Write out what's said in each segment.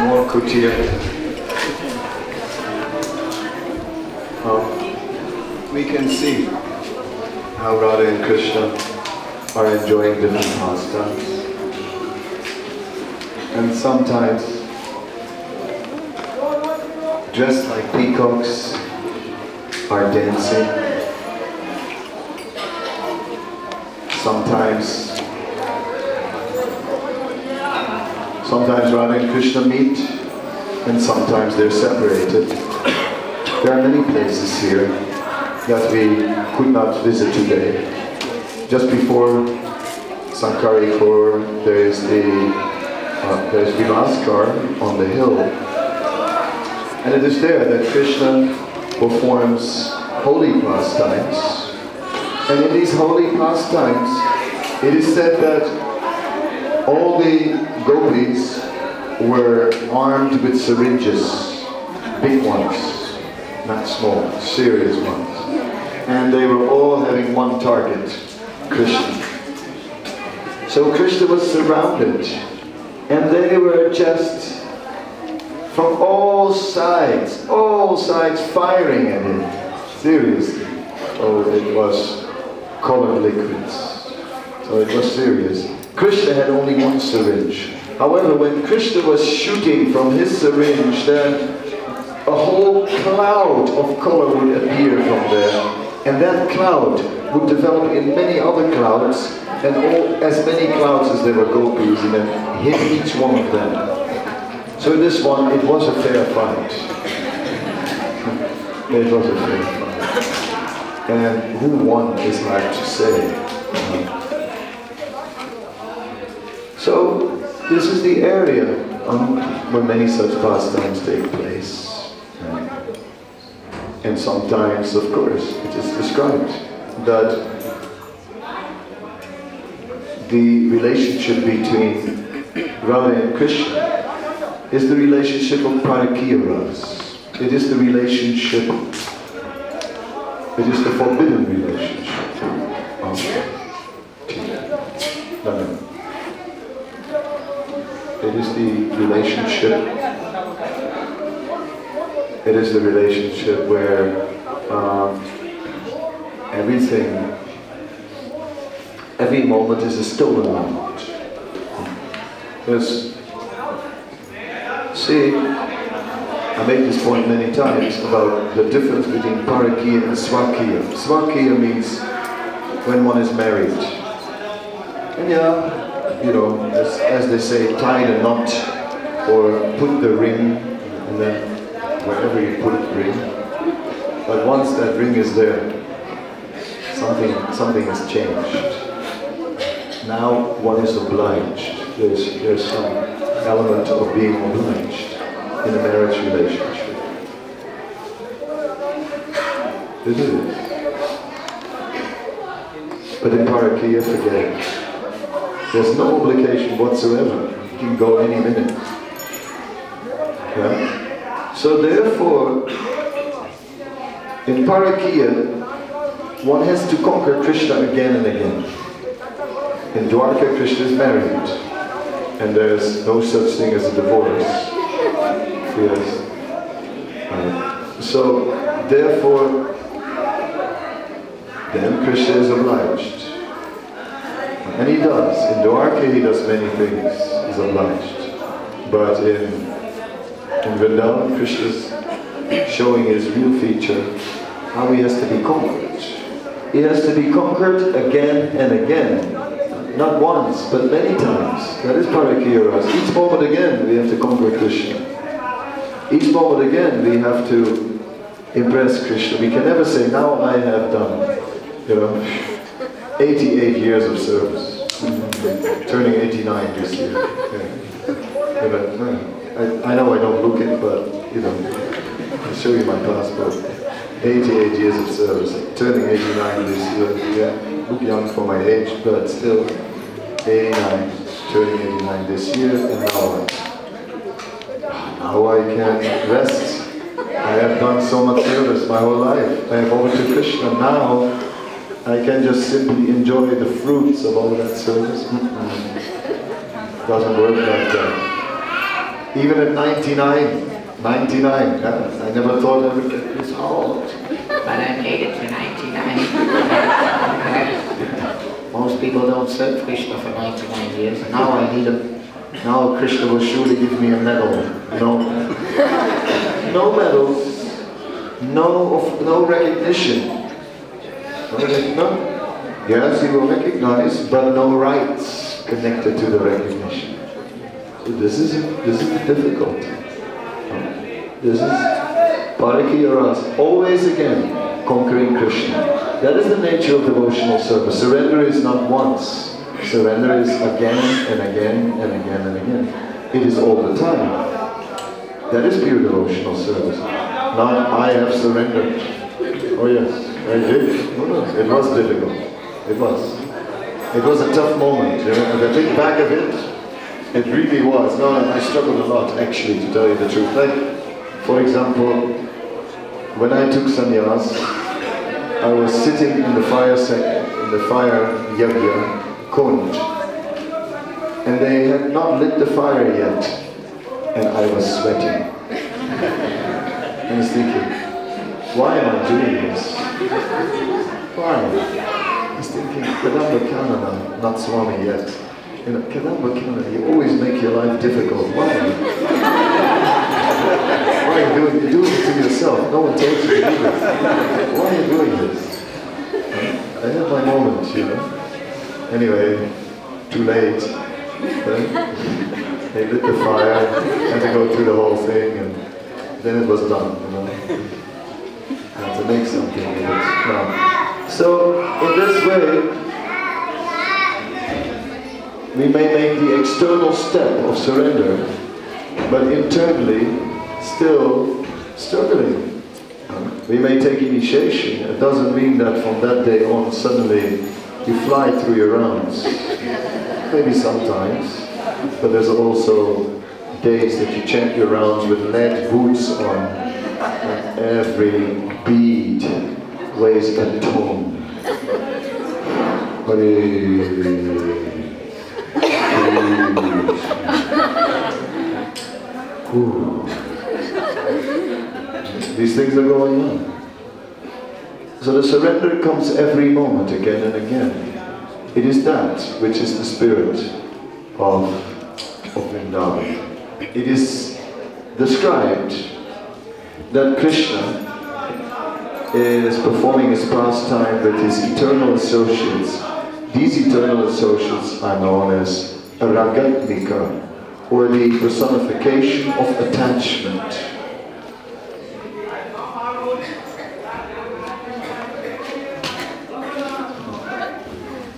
more kutir. We can see how Radha and Krishna are enjoying different pastimes. And sometimes, dressed like peacocks, are dancing. Sometimes Radha and Krishna meet, and sometimes they're separated. There are many places here that we could not visit today. Just before Sankarikor, there's Vilaskar on the hill, and it is there that Krishna performs holy pastimes. And in these holy pastimes, it is said that all the gopis were armed with syringes, big ones, not small, serious ones. And they were all having one target, Krishna. So Krishna was surrounded, and they were just from all sides firing at him, seriously. Oh, it was colored liquids, so it was serious. Krishna had only one syringe. However, when Krishna was shooting from his syringe, then a whole cloud of color would appear from there. And that cloud would develop in many other clouds, and as many clouds as there were gopis, and then hit each one of them. So in this one, it was a fair fight. It was a fair fight. And who won is hard to say. So this is the area where many such pastimes take place. And sometimes, of course, it is described that the relationship between Radha and Krishna is the relationship of Parikrama. It is the relationship, it is the forbidden relationship. No. It is the relationship where every moment is a stolen moment. Yes. See, I made this point many times about the difference between Parikrama and Swakiya. Swakiya means when one is married. And yeah, you know, as they say, tie the knot or put the ring, and then wherever you put the ring. But once that ring is there, something has changed. Now one is obliged. There's some element of being obliged in a marriage relationship. It is. But in Parikrama, forget it. There's no obligation whatsoever. You can go any minute. Yeah? So therefore, in Parikrama, one has to conquer Krishna again and again. In Dwarka, Krishna is married, and there's no such thing as a divorce. Yes. So therefore, then Krishna is obliged. And he does. In Dwarka he does many things. He's obliged. But in Vrindavan, Krishna is showing his real feature, how he has to be conquered. He has to be conquered again and again. Not once, but many times. That is Parikrama. Each moment again we have to conquer Krishna. Each moment again we have to impress Krishna. We can never say, now I have done, 88 years of service. Turning 89 this year. Yeah, but, I know I don't look it, but I'll show you my passport. 88 years of service. Turning 89 this year. Yeah, look young for my age, but still 89. Turning 89 this year, and now I can rest. I have done so much service my whole life. I have over to Krishna. Now I can just simply enjoy the fruits of all that service. Doesn't work like that. Even at 99, yeah, I never thought I would get this old. But I made it to 99. Most people don't serve Krishna for 99 years. Now I need a... Now Krishna will surely give me a medal. No medals, no recognition. No. Yes, he will recognize, but no rights connected to the recognition. So this is the difficulty. This is Parikrama, always again conquering Krishna. That is the nature of devotional service. Surrender is not once. Surrender is again and again and again and again. It is all the time. That is pure devotional service. Not I have surrendered. Oh yes, I did. No, it was difficult. It was. It was a tough moment. You know? If I think back of it, it really was. No, I struggled a lot actually, to tell you the truth. Like, for example, when I took sannyas, I was sitting in the fire yagya kund, and they had not lit the fire yet, and I was sweating. I was thinking, why am I doing this? Why? I was thinking, Kadamba Kanana, not Swami yet. You know, Kadamba Kanana, you always make your life difficult. Why? Why are you doing it? You're doing it to yourself. No one told you to do this. Why are you doing this? I had my moments, you know. Anyway, too late. They lit the fire, had to go through the whole thing, and then it was done, you know. Had to make something of it. No. So, in this way, we may make the external step of surrender, but internally, still struggling. We may take initiation. It doesn't mean that from that day on, suddenly, you fly through your rounds. Maybe sometimes, but there's also days that you chant your rounds with lead boots on, and every bead weighs a ton. Hare. These things are going on. So the surrender comes every moment, again and again. It is that which is the spirit of Vrindavan. It is described that Krishna is performing his pastime with his eternal associates. These eternal associates are known as Ragatmika, or the personification of attachment.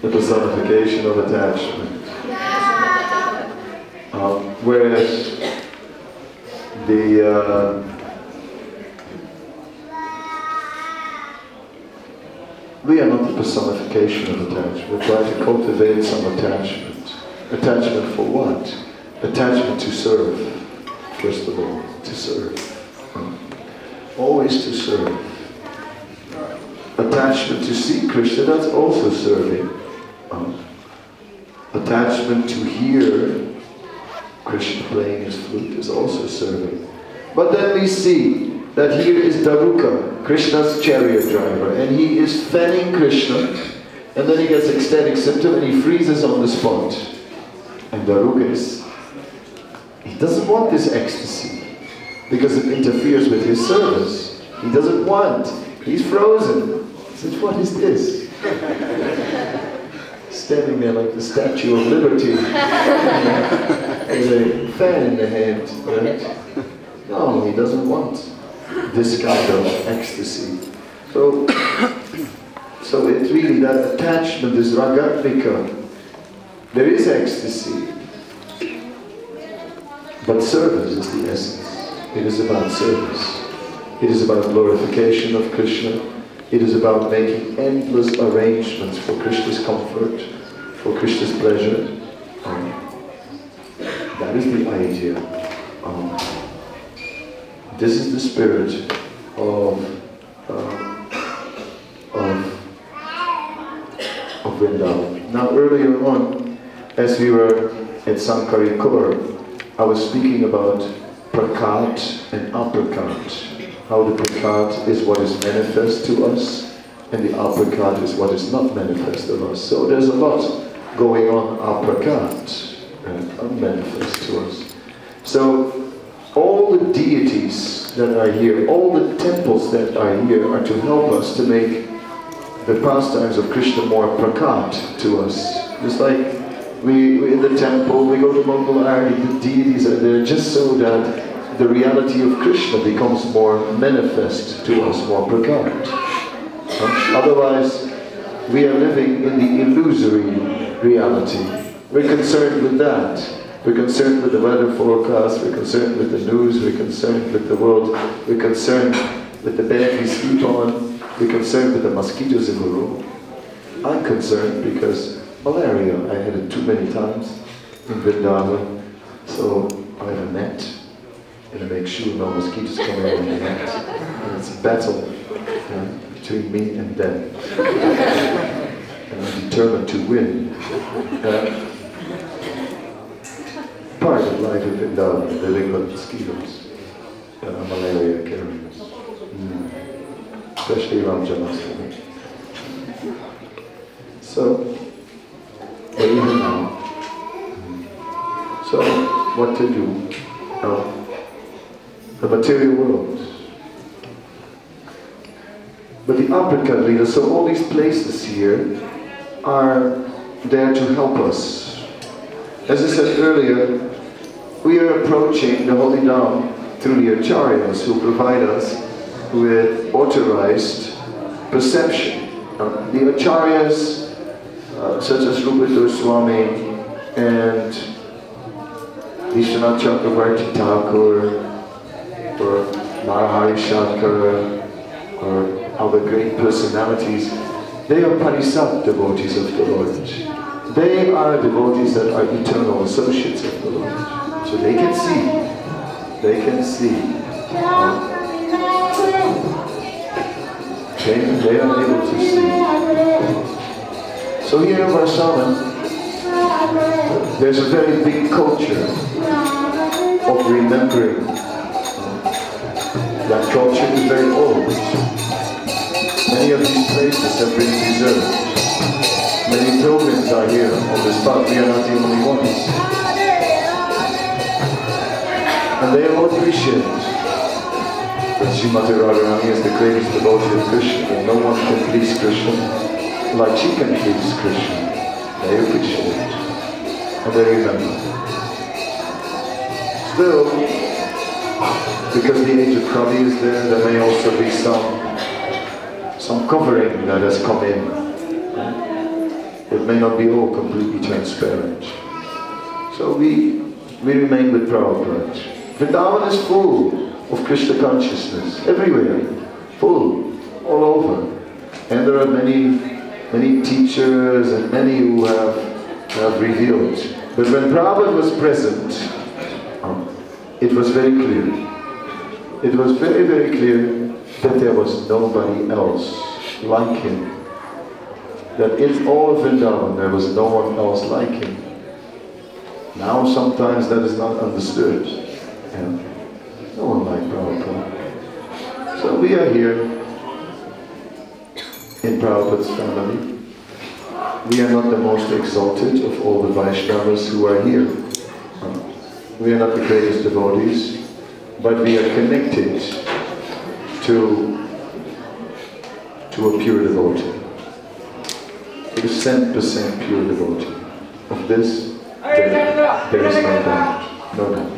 The personification of attachment. Whereas we are not the personification of attachment. We try to cultivate some attachment. Attachment for what? Attachment to serve, first of all. To serve. Always to serve. Attachment to see Krishna, that's also serving. Attachment to hear Krishna playing his flute is also serving. But then we see that here is Daruka, Krishna's chariot driver, and he is fanning Krishna, and then he gets ecstatic symptom and he freezes on the spot. And Daruka he doesn't want this ecstasy, because it interferes with his service. He doesn't want, he's frozen. He says, what is this? Standing there like the Statue of Liberty, with a fan in the hand, right? No, he doesn't want this kind of ecstasy. So it's really that attachment, this ragatmika. There is ecstasy, but service is the essence. It is about service. It is about glorification of Krishna. It is about making endless arrangements for Krishna's comfort, for Krishna's pleasure. That is the idea. This is the spirit of Vrindavan. Now earlier on, as we were at Sankarikor, I was speaking about prakat and aprakat. How the prakat is what is manifest to us, and the aprakat is what is not manifest to us. So there's a lot going on aprakat and unmanifest to us. So all the deities that are here, all the temples that are here are to help us to make the pastimes of Krishna more prakat to us. Just like we in the temple, we go to Mongol Arati, the deities are there just so that the reality of Krishna becomes more manifest to us, more prakat. Otherwise, we are living in the illusory reality. We're concerned with that. We're concerned with the weather forecast, we're concerned with the news, we're concerned with the world, we're concerned with the bed we sleep on, we're concerned with the mosquitoes in the room. I'm concerned because malaria, I had it too many times in Vrindavan, so I have a net, and I make sure no mosquitoes come in on the net. And it's a battle between me and them. And I'm determined to win. Part of life in Vrindavan, living with mosquitoes, malaria carriers, especially around Janmashtami. So, even now, so what to do? The material world. But the uppercut leaders, so all these places here are there to help us. As I said earlier, we are approaching the Holy Dham through the Acharyas who provide us with authorized perception. The Acharyas, such as Rupa Swami and Vishwanath Chakravarti Thakur, or Narahari Shankar, or other great personalities, they are Parisat devotees of the Lord. They are devotees that are eternal associates of the Lord. So they can see. They can see. They are able to see. So here in Varsana, there's a very big culture of remembering. That culture is very old. Many of these places have been preserved. Many pilgrims are here on the spot. We are not the only ones. And they all appreciate that Srimati Radharani is the greatest devotee of Krishna, and no one can please Krishna like she can please Krishna. They appreciate it. And they remember. Still, because the age of Kali is there, there may also be some covering that has come in. It may not be all completely transparent. So we remain with Prabhupada. Vrindavan is full of Krishna consciousness, everywhere, full, all over. And there are many teachers and many who have revealed. But when Prabhupada was present, it was very clear. It was very, very clear that there was nobody else like him. That in all of Vrindavan there was no one else like him. Now sometimes that is not understood. Yeah. No one like Prabhupada. So we are here in Prabhupada's family. We are not the most exalted of all the Vaishnavas who are here. We are not the greatest devotees, but we are connected to a pure devotee. To 100% pure devotee. Of this, there is no doubt. No doubt.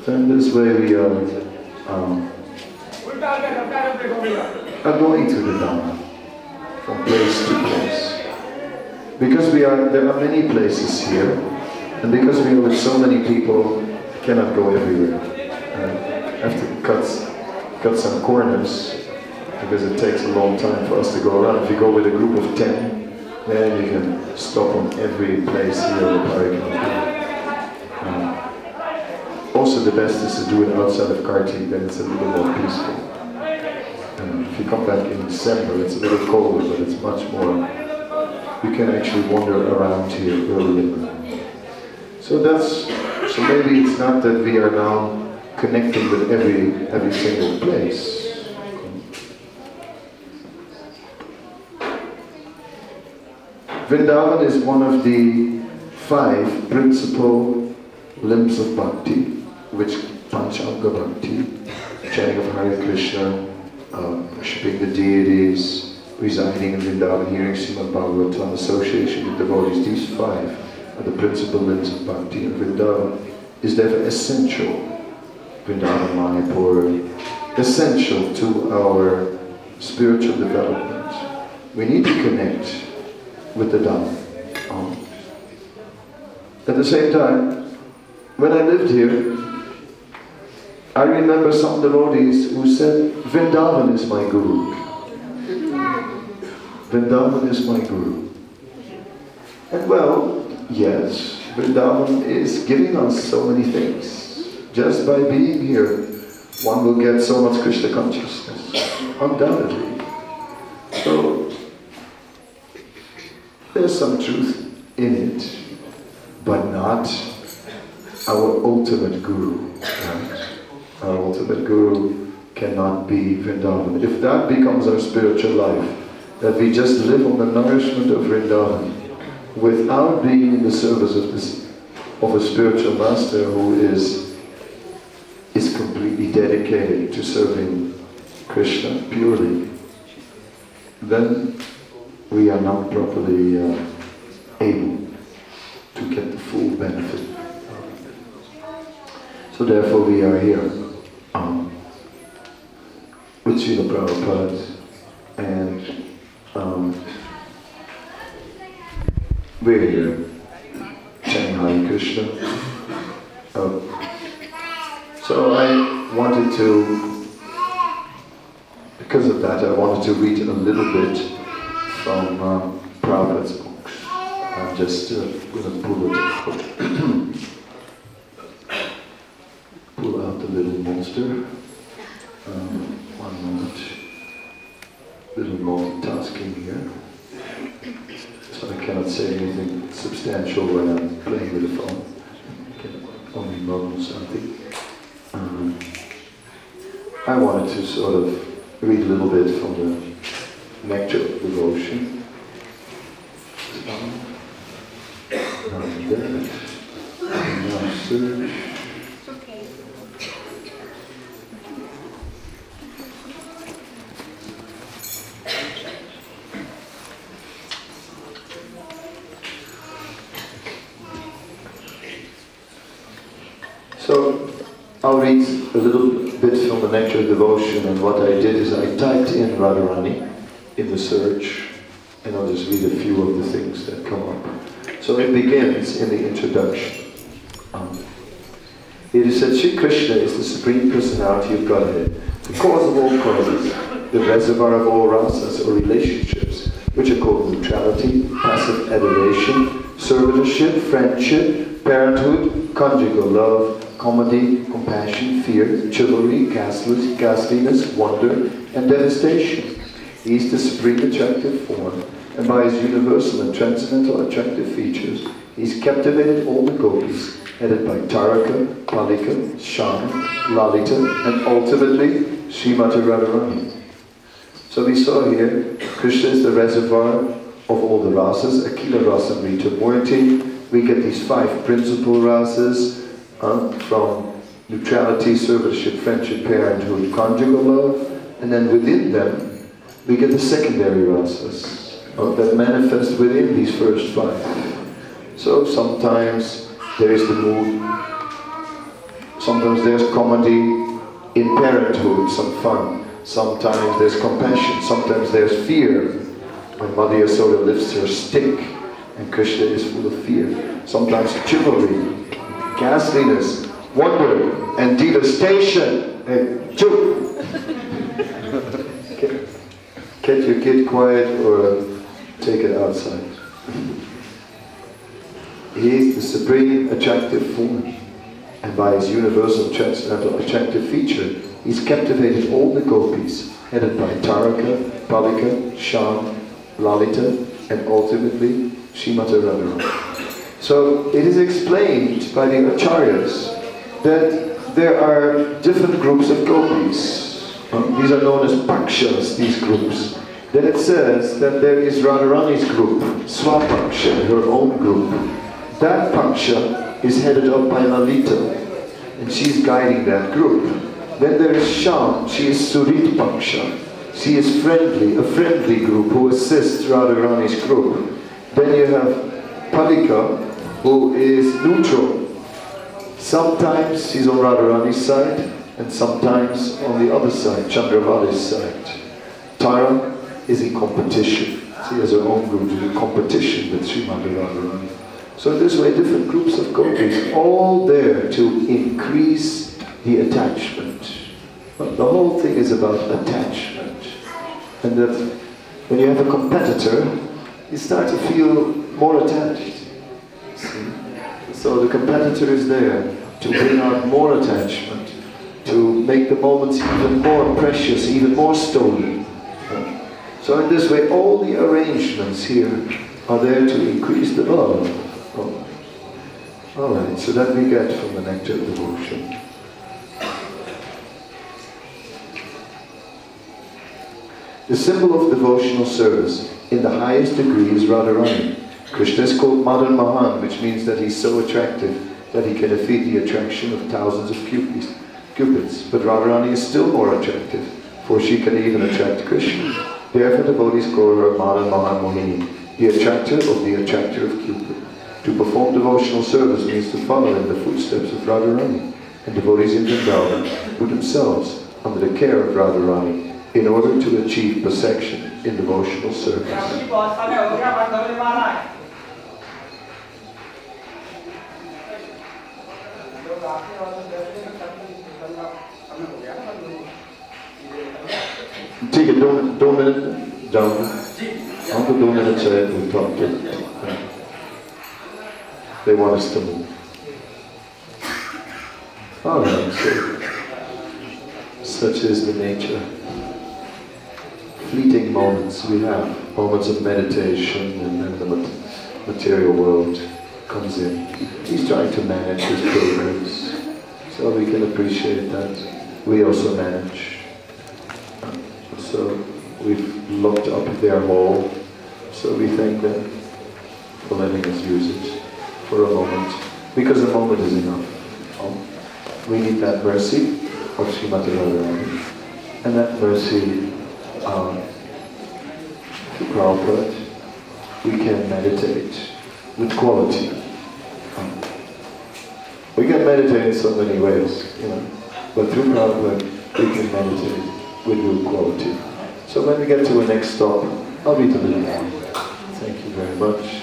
So in this way we are going to the Dhamma from place to place. Because there are many places here, and because we are with so many people, cannot go everywhere. I have to cut some corners, because it takes a long time for us to go around. If you go with a group of 10, then you can stop on every place here in Parikrama. Also the best is to do it outside of Kartik, then it's a little more peaceful. If you come back in December, it's a little colder, but it's much more, you can actually wander around here early in the morning. So maybe it's not that we are now connecting with every single place. Vrindavan is one of the 5 principal limbs of bhakti, which Panchanga Bhakti, chanting of Hare Krishna, worshipping the deities, residing in Vrindavan, hearing Srimad Bhagavatam, association with devotees. These 5 are the principal limbs of bhakti, and Vrindavan is therefore essential. Vrindavan Mayapur, essential to our spiritual development. We need to connect with the Dhamma. At the same time, when I lived here, I remember some devotees who said, Vrindavan is my guru. Vrindavan is my guru. And well, yes, Vrindavan is giving us so many things. Just by being here, one will get so much Krishna consciousness, undoubtedly. So, there's some truth in it, but not our ultimate guru. Right? Our ultimate guru cannot be Vrindavan. If that becomes our spiritual life, that we just live on the nourishment of Vrindavan without being in the service of a spiritual master who is completely dedicated to serving Krishna purely, then we are not properly able to get the full benefit. So therefore we are here with Srila Prabhupada, and we're here chanting Hare Krishna. So I wanted to, because of that, I wanted to read a little bit from Prabhupada's books. I'm just going to pull out the little monster. One moment. Little multitasking here. So I cannot say anything substantial when I'm playing with the phone. I can only mumble something. I wanted to sort of read a little bit from the Nectar of Devotion. And that. Now search. So, I'll read a little bit from the Nectar of Devotion, and what I did is I typed in Radharani in the search, and I'll just read a few of the things that come up. So it begins in the introduction. It is said, Sri Krishna is the Supreme Personality of Godhead, the cause of all causes, the reservoir of all rasas or relationships, which are called neutrality, passive adoration, servitorship, friendship, parenthood, conjugal love, comedy, compassion, fear, chivalry, ghastliness, wonder, and devastation. He is the supreme attractive form, and by his universal and transcendental attractive features, he's captivated all the gopis, headed by Taraka, Palika, Shyam, Lalita, and ultimately Srimati Radharani. So we saw here, Krishna is the reservoir of all the rasas, Akila Rasa Rita Murti. We get these 5 principal rasas from neutrality, servitorship, friendship, parenthood, conjugal love, and then within them we get the secondary rasas that manifest within these first 5. So sometimes there is the mood, sometimes there's comedy in parenthood, some fun, sometimes there's compassion, sometimes there's fear, when Mother Yasoda lifts her stick and Krishna is full of fear, sometimes chivalry, ghastliness, wonder, and devastation. Hey, choo! Get your kid quiet or take it outside. He is the supreme attractive form, and by his universal transcendental attractive feature, he's captivated all the gopis, headed by Taraka, Palika, Shyam, Lalita, and ultimately Srimati Radharani. So it is explained by the acharyas that there are different groups of gopis. These are known as pakshas, these groups. Then it says that there is Radharani's group, Swapaksha, her own group. That paksha is headed up by Lalita, and she's guiding that group. Then there is Chant, she is Surit paksha. She is friendly, a friendly group who assists Radharani's group. Then you have Parikrama, who is neutral. Sometimes he's on Radharani's side, and sometimes on the other side, Chandravali's side. Tara is in competition. She has her own group in competition with Srimati Radharani. So this way, different groups of gopis, all there to increase the attachment. But the whole thing is about attachment. And that when you have a competitor, you start to feel more attached. See? So the competitor is there to bring out more attachment, to make the moments even more precious, even more stolen. So in this way, all the arrangements here are there to increase the love. Oh. Alright, so that we get from the nectar of devotion. The symbol of devotional service in the highest degree is Radharani. Krishna is called Madan Mahan, which means that he's so attractive that he can defeat the attraction of thousands of cupids. But Radharani is still more attractive, for she can even attract Krishna. Therefore devotees call her Madan Mahan Mohini, the attractor of the attractor of Cupid. To perform devotional service means to follow in the footsteps of Radharani, and devotees in Vrindavan put themselves under the care of Radharani in order to achieve perfection in devotional service. Take it, 2 minutes down. After 2 minutes, we talk to them. They want us to move. Alright, so such is the nature. Fleeting moments we have, moments of meditation, and then the material world comes in. He's trying to manage his programs, so we can appreciate that. We also manage. So we've locked up their hall, so we thank them for letting us use it for a moment, because a moment is enough. We need that mercy of Srimati Radharani, and that mercy through Prabhupada, we can meditate with quality. We can meditate in so many ways, but through Prabhupada, we can meditate with good quality. So when we get to the next stop, I'll be to the next one. Thank you very much.